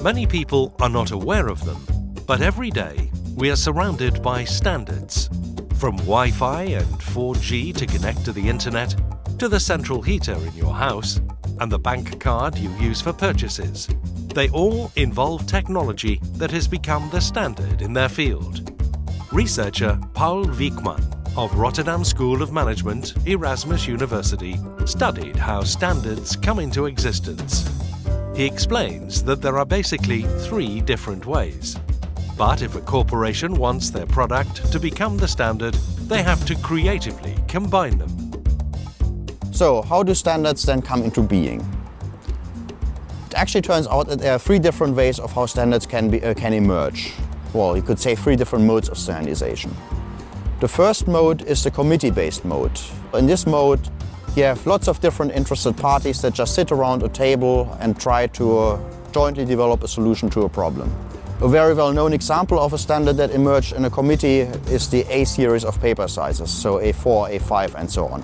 Many people are not aware of them, but every day we are surrounded by standards. From Wi-Fi and 4G to connect to the internet, to the central heater in your house and the bank card you use for purchases. They all involve technology that has become the standard in their field. Researcher Paul Wiekman of Rotterdam School of Management, Erasmus University, studied how standards come into existence. He explains that there are basically 3 different ways. But if a corporation wants their product to become the standard, they have to creatively combine them. So, how do standards then come into being? It actually turns out that there are 3 different ways of how standards can emerge. Well, you could say 3 different modes of standardization. The first mode is the committee-based mode. In this mode, you have lots of different interested parties that just sit around a table and try to jointly develop a solution to a problem. A very well-known example of a standard that emerged in a committee is the A series of paper sizes, so A4, A5 and so on.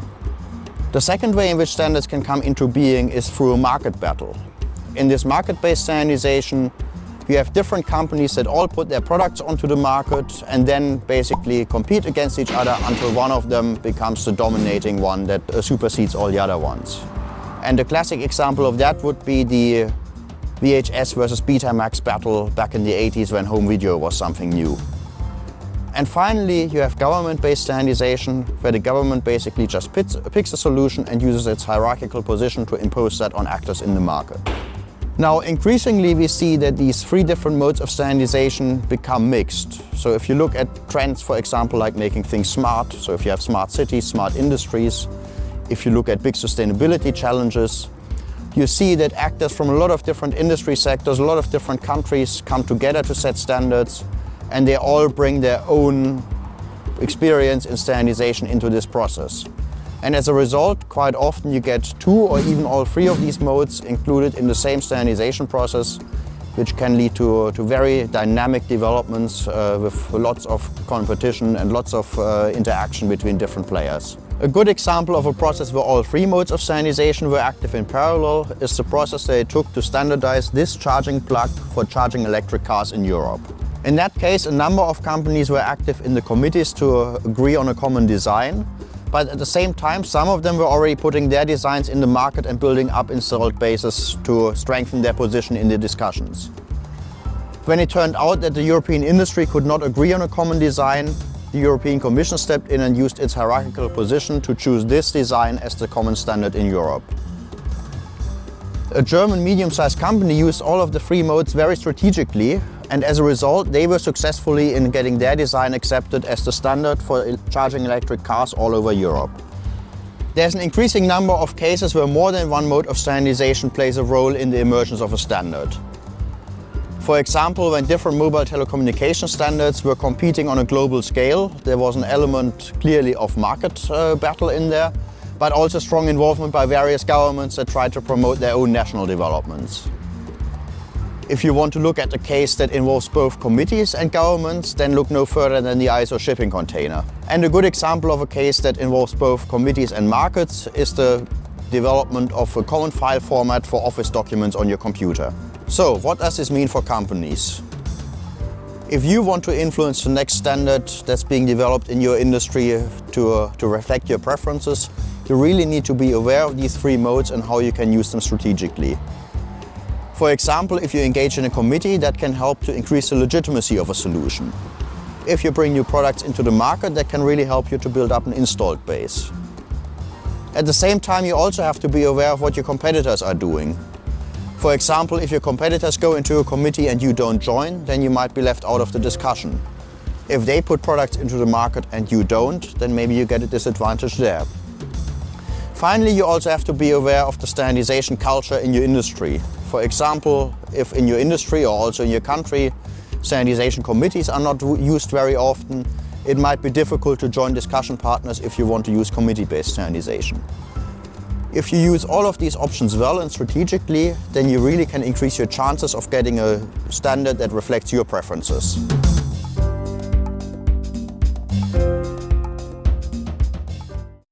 The second way in which standards can come into being is through a market battle. In this market-based standardization, you have different companies that all put their products onto the market and then basically compete against each other until one of them becomes the dominating one that supersedes all the other ones. And the classic example of that would be the VHS versus Betamax battle back in the 80s when home video was something new. And finally, you have government-based standardization, where the government basically just picks a solution and uses its hierarchical position to impose that on actors in the market. Now, increasingly we see that these 3 different modes of standardization become mixed. So if you look at trends, for example, like making things smart, so if you have smart cities, smart industries, if you look at big sustainability challenges, you see that actors from a lot of different industry sectors, a lot of different countries come together to set standards, and they all bring their own experience in standardization into this process. And as a result, quite often you get 2 or even all 3 of these modes included in the same standardization process, which can lead to very dynamic developments with lots of competition and lots of interaction between different players. A good example of a process where all 3 modes of standardization were active in parallel is the process they took to standardize this charging plug for charging electric cars in Europe. In that case, a number of companies were active in the committees to agree on a common design, but at the same time, some of them were already putting their designs in the market and building up installed bases to strengthen their position in the discussions. When it turned out that the European industry could not agree on a common design, the European Commission stepped in and used its hierarchical position to choose this design as the common standard in Europe. A German medium-sized company used all of the 3 modes very strategically, and as a result they were successfully in getting their design accepted as the standard for charging electric cars all over Europe. There's an increasing number of cases where more than one mode of standardization plays a role in the emergence of a standard. For example, when different mobile telecommunication standards were competing on a global scale, there was an element clearly of market battle in there, but also strong involvement by various governments that tried to promote their own national developments. If you want to look at a case that involves both committees and governments, then look no further than the ISO shipping container. And a good example of a case that involves both committees and markets is the development of a common file format for office documents on your computer. So, what does this mean for companies? If you want to influence the next standard that's being developed in your industry to reflect your preferences, you really need to be aware of these 3 modes and how you can use them strategically. For example, if you engage in a committee, that can help to increase the legitimacy of a solution. If you bring new products into the market, that can really help you to build up an installed base. At the same time, you also have to be aware of what your competitors are doing. For example, if your competitors go into a committee and you don't join, then you might be left out of the discussion. If they put products into the market and you don't, then maybe you get a disadvantage there. Finally, you also have to be aware of the standardization culture in your industry. For example, if in your industry or also in your country, standardization committees are not used very often, it might be difficult to join discussion partners if you want to use committee-based standardization. If you use all of these options well and strategically, then you really can increase your chances of getting a standard that reflects your preferences.